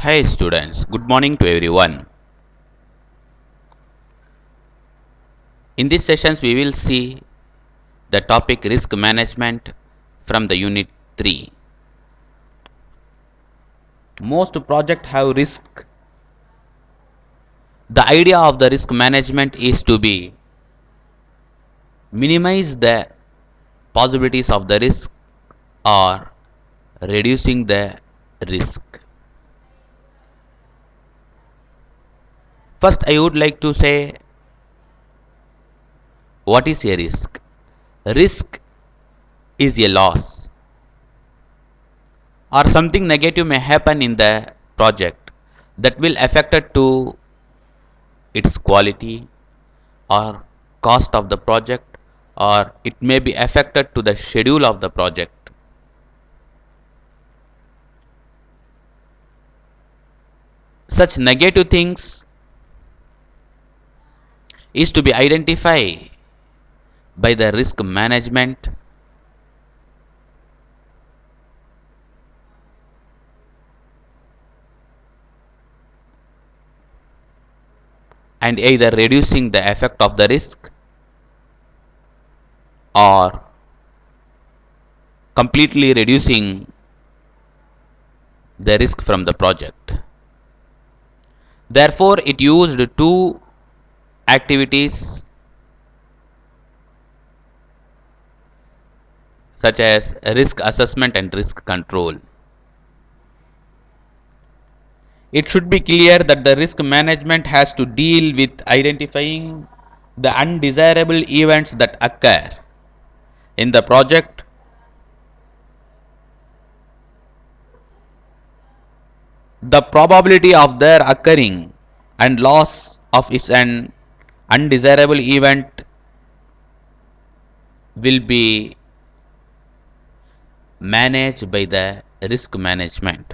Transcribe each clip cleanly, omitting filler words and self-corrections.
Hi students, good morning to everyone. In these sessions we will see the topic risk management from the unit 3. Most projects have risk. The idea of the risk management is to be minimize the possibilities of the risk or reducing the risk. First I would like to say what is a risk? Risk is a loss or something negative may happen in the project that will affect it to its quality or cost of the project, or it may be affected to the schedule of the project. Such negative things is to be identified by the risk management and either reducing the effect of the risk or completely reducing the risk from the project. Therefore, it used two activities such as risk assessment and risk control. It should be clear that the risk management has to deal with identifying the undesirable events that occur in the project, the probability of their occurring, and loss of is an undesirable event will be managed by the risk management.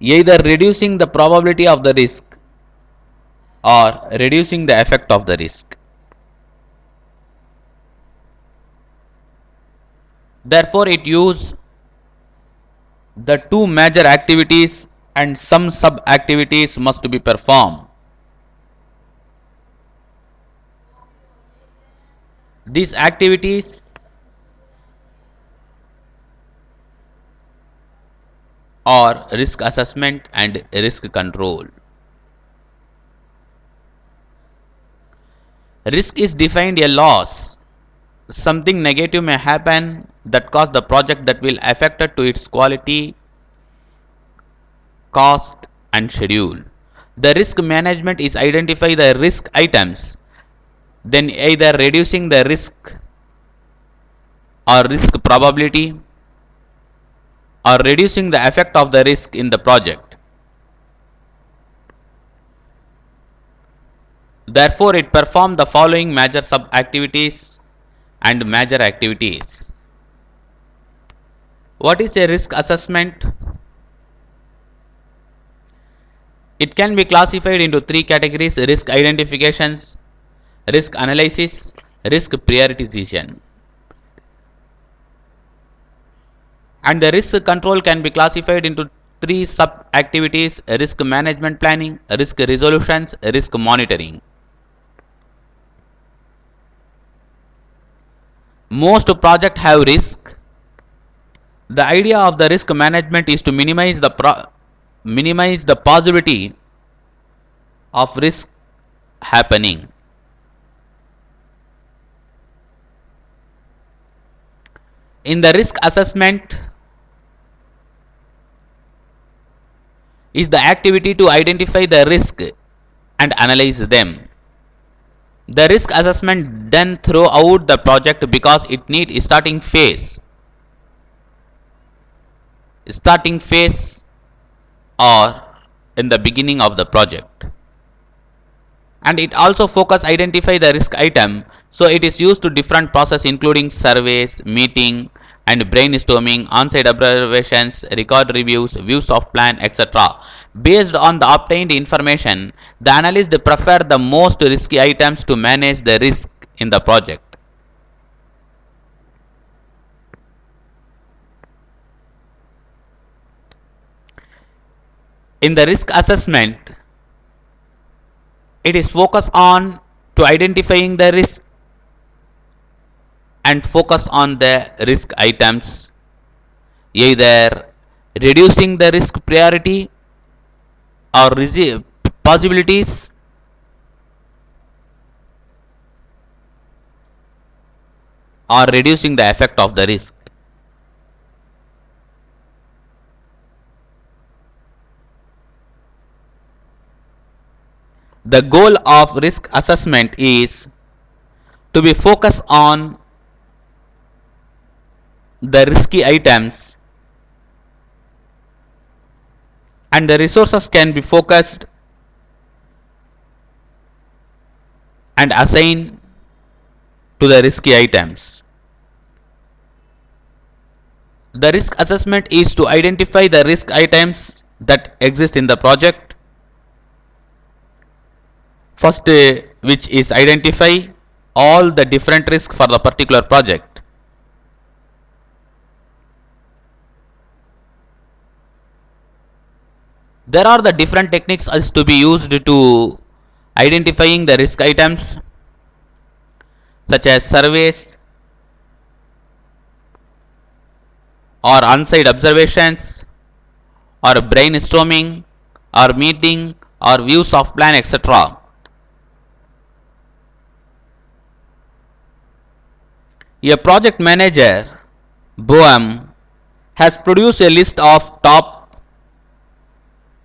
Either reducing the probability of the risk or reducing the effect of the risk. Therefore, it use the two major activities and some sub activities must be performed. These activities are risk assessment and risk control. Risk is defined a loss. Something negative may happen that cause the project that will affect it to its quality, cost and schedule. The risk management is identify the risk items, then either reducing the risk or risk probability or reducing the effect of the risk in the project. Therefore, it performs the following major sub activities and major activities. What is a risk assessment? It can be classified into three categories: risk identifications, risk analysis, risk prioritization. And the risk control can be classified into three sub activities: risk management planning, risk resolutions, risk monitoring. Most projects have risk. The idea of the risk management is to minimize the possibility of risk happening. In the risk assessment is the activity to identify the risk and analyze them. The risk assessment done throughout the project because it needs starting phase or in the beginning of the project. And it also focus identify the risk item, so it is used to different process including surveys, meeting and brainstorming, on-site observations, record reviews, views of plan, etc. Based on the obtained information, the analyst prefer the most risky items to manage the risk in the project. In the risk assessment, it is focused on to identifying the risk and focus on the risk items, either reducing the risk priority or possibilities, or reducing the effect of the risk. The goal of risk assessment is to be focused on the risky items, and the resources can be focused and assigned to the risky items. The risk assessment is to identify the risk items that exist in the project. First, which is identify all the different risks for the particular project. There are the different techniques as to be used to identifying the risk items, such as surveys or on-site observations or brainstorming or meeting or views of plan, etc. A project manager, Boehm, has produced a list of top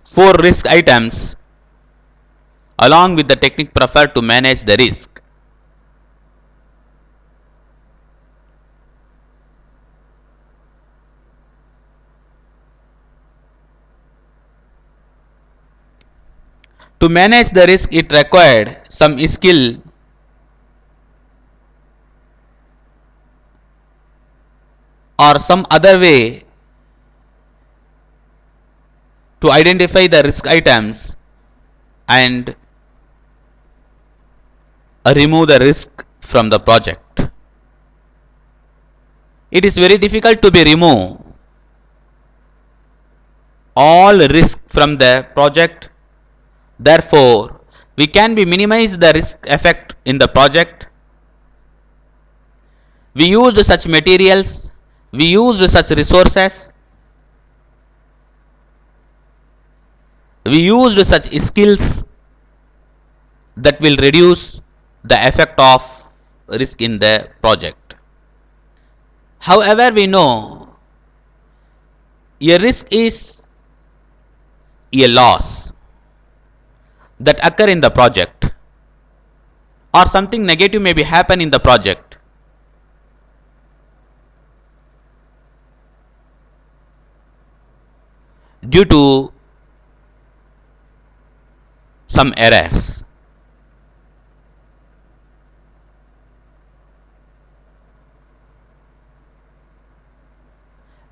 4 risk items along with the technique preferred to manage the risk. To manage the risk, it required some skill or some other way to identify the risk items and remove the risk from the project. It is very difficult to be remove all risk from the project. Therefore, we can be minimize the risk effect in the project. We used such materials, we used such resources, we used such skills that will reduce the effect of risk in the project. However, we know a risk is a loss that occur in the project, or something negative may be happen in the project. Due to some errors.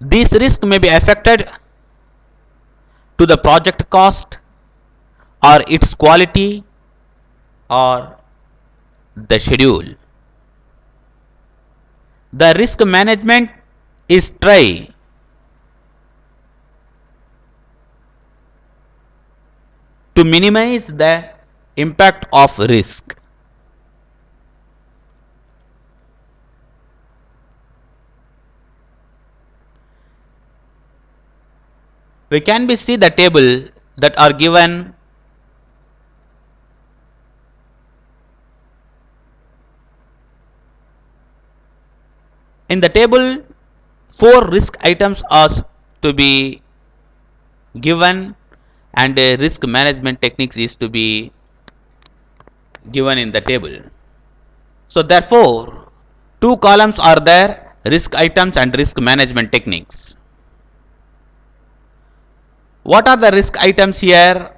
These risks may be affected to the project cost or its quality or the schedule. The risk management is try to minimize the impact of risk. We can be see the table that are given in the table. 4 risk items are to be given and risk management techniques is to be given in the table. So therefore, 2 columns are there, risk items and risk management techniques. What are the risk items here?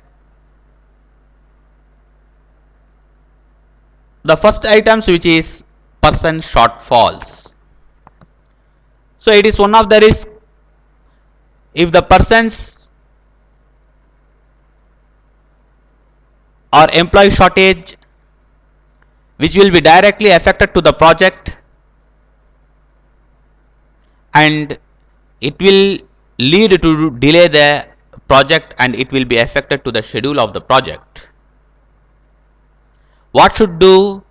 The first items, which is person shortfalls. So it is one of the risk. If the persons or employee shortage, which will be directly affected to the project, and it will lead to delay the project and it will be affected to the schedule of the project. What should do?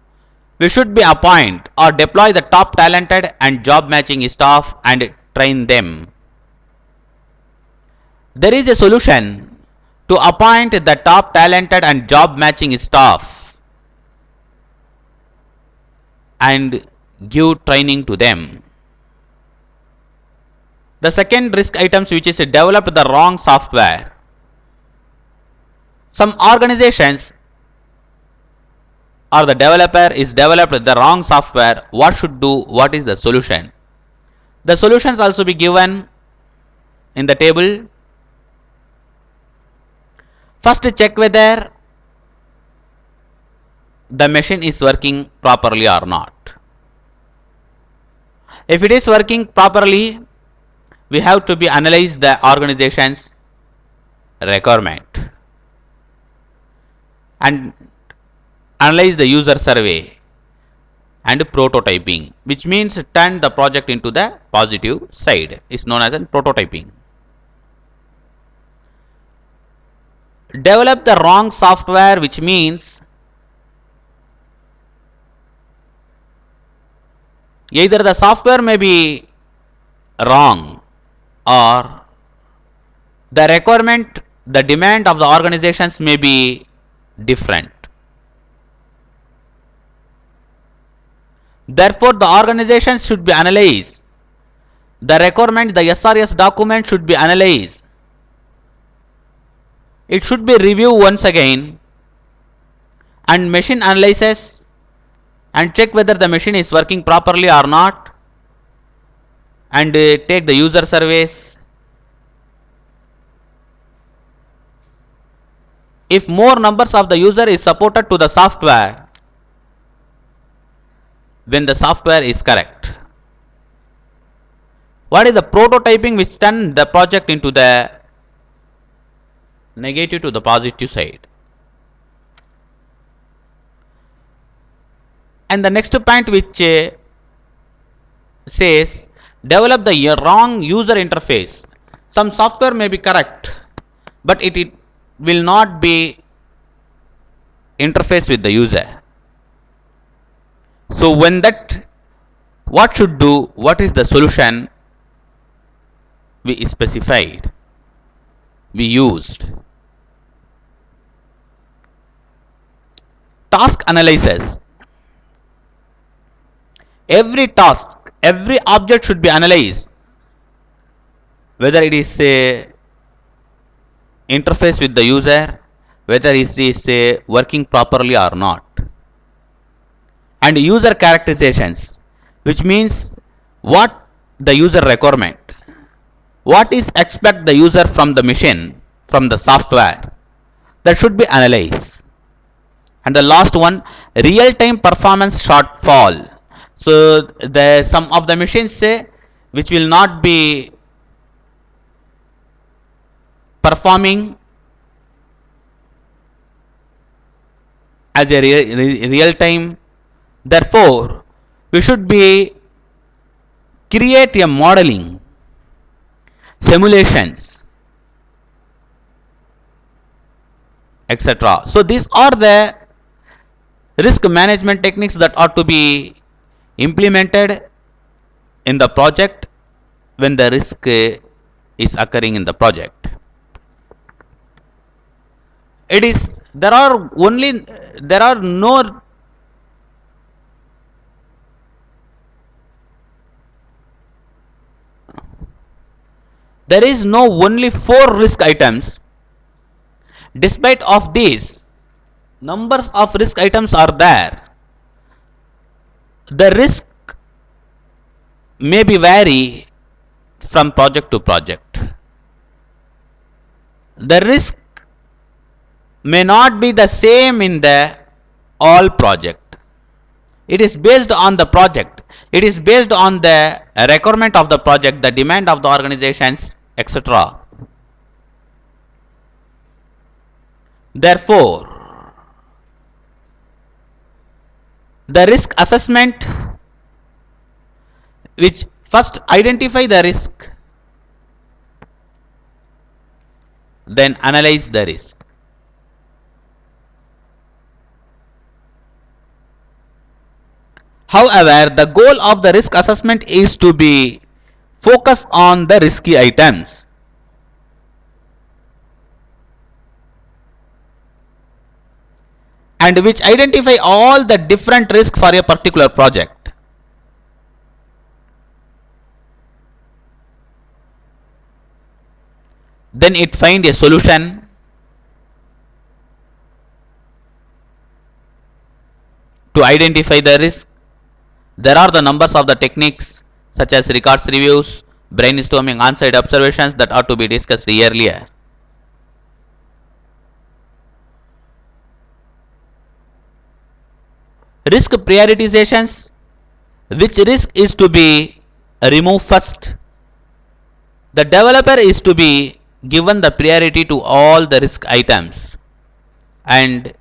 We should be appoint or deploy the top talented and job matching staff and train them. There is a solution to appoint the top talented and job matching staff and give training to them. The second risk items, which is developed the wrong software. Some organizations or the developer is developed the wrong software. What should do? What is the solution? The solutions also be given in the table. First, check whether the machine is working properly or not. If it is working properly, we have to be analyze the organization's requirement and analyze the user survey and prototyping, which means turn the project into the positive side, is known as prototyping. Develop the wrong software, which means either the software may be wrong or the requirement, the demand of the organizations may be different. Therefore, the organizations should be analyzed. The requirement, the SRS document should be analyzed. It should be reviewed once again and machine analysis and check whether the machine is working properly or not, and take the user surveys. If more numbers of the user is supported to the software, when the software is correct. What is the prototyping, which turn the project into the negative to the positive side? And the next point, which says develop the wrong user interface. Some software may be correct, but it will not be interface with the user. So when that, what should do? What is the solution? We specified, we used. Task analysis. Every task, every object should be analyzed, whether it is a interface with the user, whether it is working properly or not. And user characterizations, which means what the user requirement, what is expect the user from the machine, from the software, that should be analyzed. And the last one, real-time performance shortfall. So the some of the machines say which will not be performing as a real time. Therefore, we should be create a modeling, simulations, etc. So these are the risk management techniques that are to be implemented in the project when the risk is occurring in the project. It is, there are no only 4 risk items. Despite of these, numbers of risk items are there. The risk may be vary from project to project. The risk may not be the same in the all project. It is based on the project. It is based on the requirement of the project, the demand of the organizations, etc. Therefore, the risk assessment, which first identify the risk, then analyze the risk. However, the goal of the risk assessment is to be focused on the risky items. And which identify all the different risks for a particular project. Then it find a solution to identify the risk. There are the numbers of the techniques such as records reviews, brainstorming, on-site observations that are to be discussed earlier. Risk prioritizations, which risk is to be removed first. The developer is to be given the priority to all the risk items and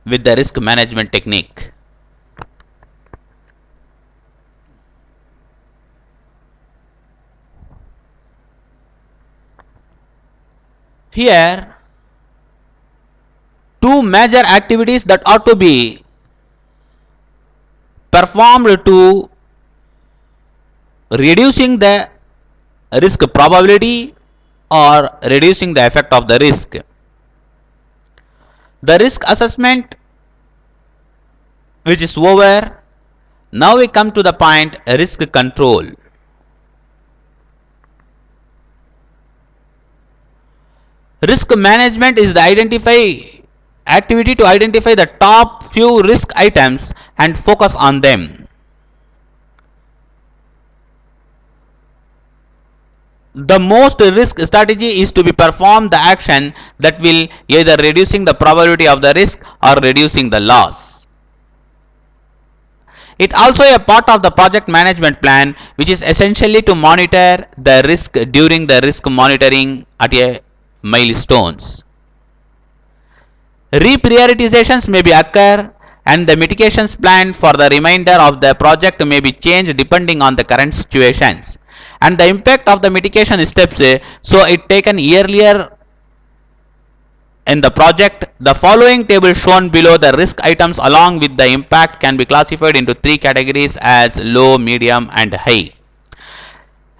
with the risk management technique. Here, two major activities that are to be performed to reducing the risk probability or reducing the effect of the risk. The risk assessment, which is over. Now we come to the point risk control. Risk management is the activity to identify the top few risk items and focus on them. The most risk strategy is to be perform the action that will either reducing the probability of the risk or reducing the loss. It also a part of the project management plan, which is essentially to monitor the risk during the risk monitoring at a milestones. Reprioritizations may be occur and the mitigations plan for the remainder of the project may be changed depending on the current situations and the impact of the mitigation steps. So it taken earlier in the project. The following table shown below the risk items along with the impact can be classified into three categories as low, medium and high.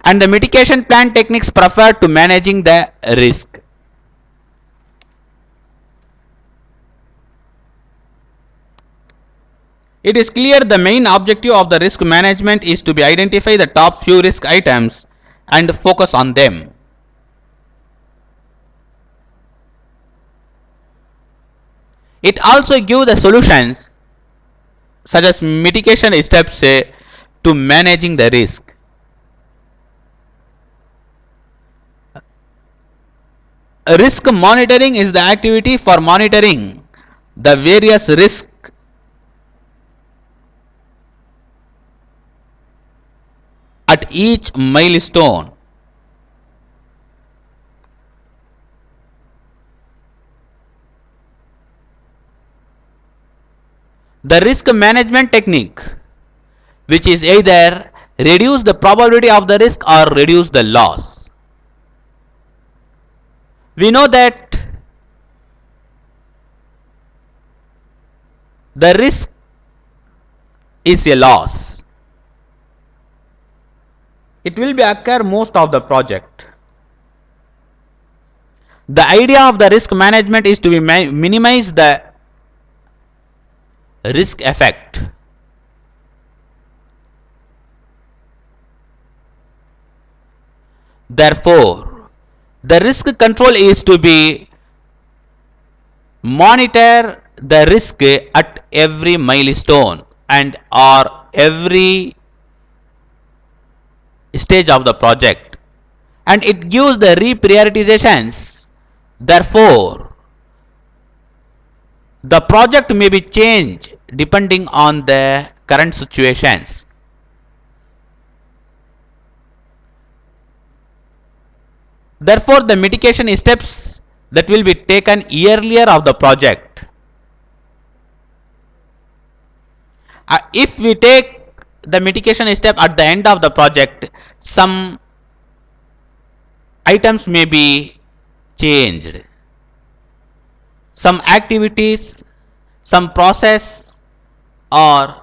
And the mitigation plan techniques preferred to managing the risk. It is clear the main objective of the risk management is to be identify the top few risk items and focus on them. It also gives the solutions such as mitigation steps to managing the risk. Risk monitoring is the activity for monitoring the various risks at each milestone. The risk management technique, which is either reduce the probability of the risk or reduce the loss. We know that the risk is a loss. It will be occur most of the project. The idea of the risk management is to be minimize the risk effect. Therefore, the risk control is to be monitor the risk at every milestone and or every stage of the project, and it gives the reprioritizations. Therefore, the project may be changed depending on the current situations. Therefore, the mitigation steps that will be taken earlier of the project. If we take the mitigation step at the end of the project, some items may be changed. Some activities, some process, or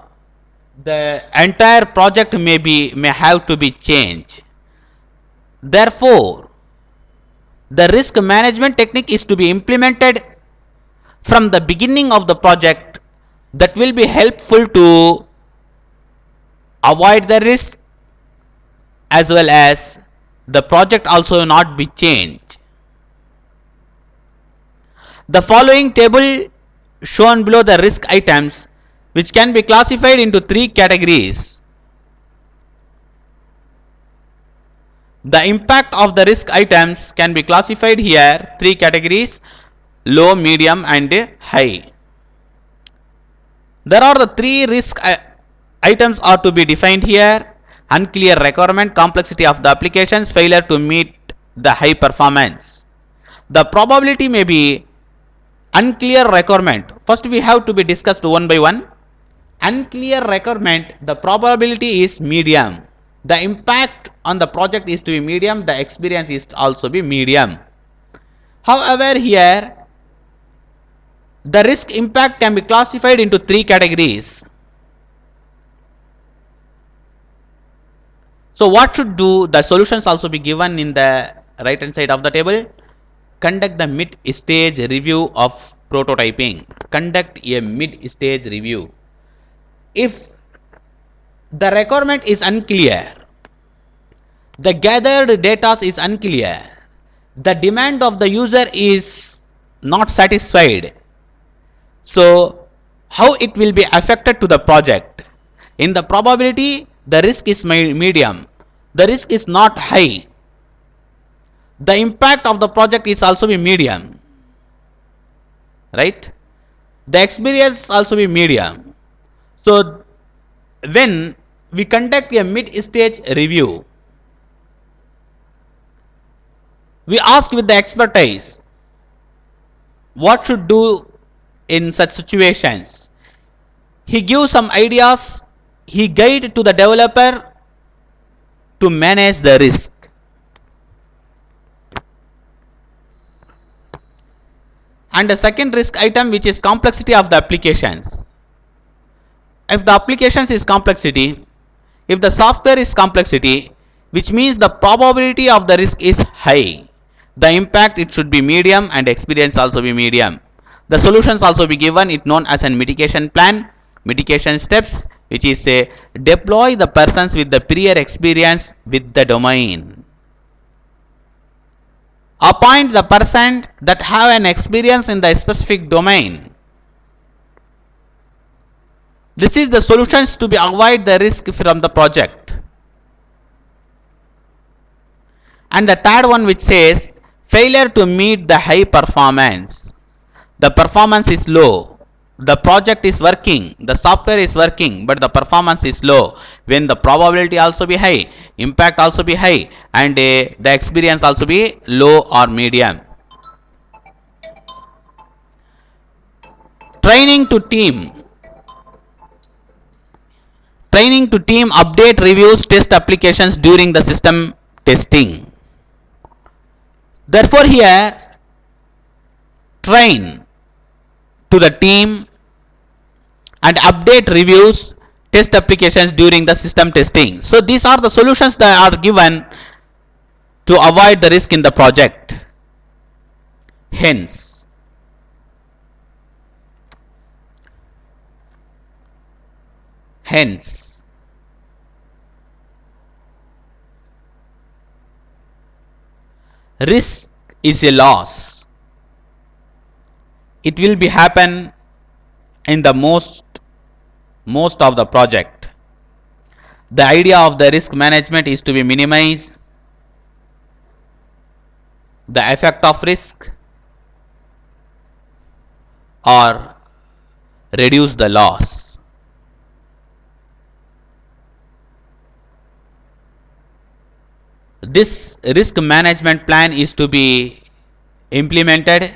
the entire project may have to be changed. Therefore, the risk management technique is to be implemented from the beginning of the project that will be helpful to avoid the risk as well as the project also not be changed. The following table shown below the risk items which can be classified into three categories. The impact of the risk items can be classified here three categories: low, medium and high. There are the three risk items are to be defined here: unclear requirement, complexity of the applications, failure to meet the high performance. The probability may be unclear requirement. First we have to be discussed one by one. Unclear requirement, the probability is medium. The impact on the project is to be medium, the experience is to also be medium. However, here the risk impact can be classified into three categories. So what should do? The solutions also be given in the right hand side of the table. Conduct the mid stage review of prototyping. Conduct a mid stage review. If the requirement is unclear, the gathered data is unclear, the demand of the user is not satisfied, so how it will be affected to the project? In the probability, the risk is medium, the risk is not high, the impact of the project is also be medium, right? The experience also be medium. So when we conduct a mid stage review, we ask with the expertise what should do in such situations. He gives some ideas, he guide to the developer to manage the risk. And the second risk item, which is complexity of the applications. If the applications is complexity, if the software is complexity, which means the probability of the risk is high, the impact it should be medium and experience also be medium. The solutions also be given, it known as a mitigation plan, mitigation steps, which is say deploy the persons with the prior experience with the domain. Appoint the person that have an experience in the specific domain. This is the solutions to be avoid the risk from the project. And the third one, which says failure to meet the high performance. The performance is low, the project is working, the software is working, but the performance is low. When the probability also be high, impact also be high, and the experience also be low or medium. Training to team. Training to team update reviews test applications during the system testing. Therefore, here train to the team and update reviews test applications during the system testing. So these are the solutions that are given to avoid the risk in the project. Hence, risk is a loss. It will be happen in the most of the project. The idea of the risk management is to be minimize the effect of risk or reduce the loss. This risk management plan is to be implemented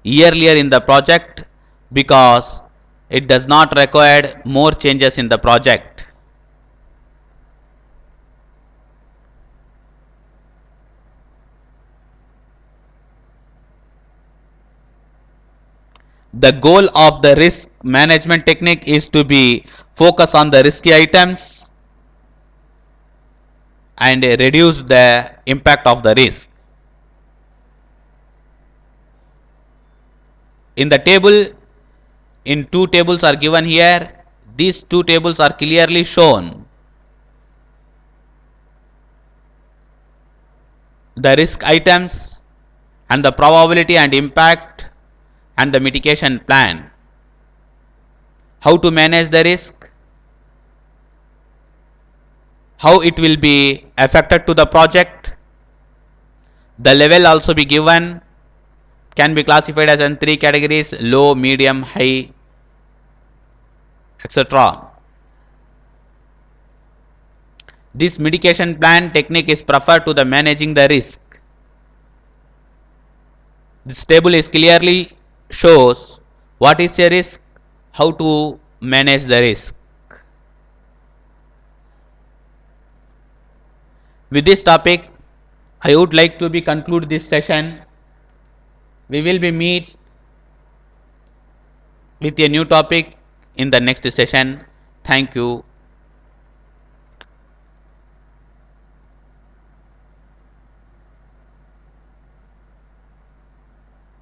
earlier in the project because it does not require more changes in the project. The goal of the risk management technique is to be focus on the risky items and reduce the impact of the risk. In the table, in two tables are given here. These two tables are clearly shown. The risk items and the probability and impact and the mitigation plan. How to manage the risk, how it will be affected to the project. The level also be given, can be classified as in three categories: low, medium, high, etc. This mitigation plan technique is preferred to the managing the risk. This table is clearly shows what is a risk, how to manage the risk. With this topic, I would like to be conclude this session. We will be meet with a new topic in the next session. Thank you.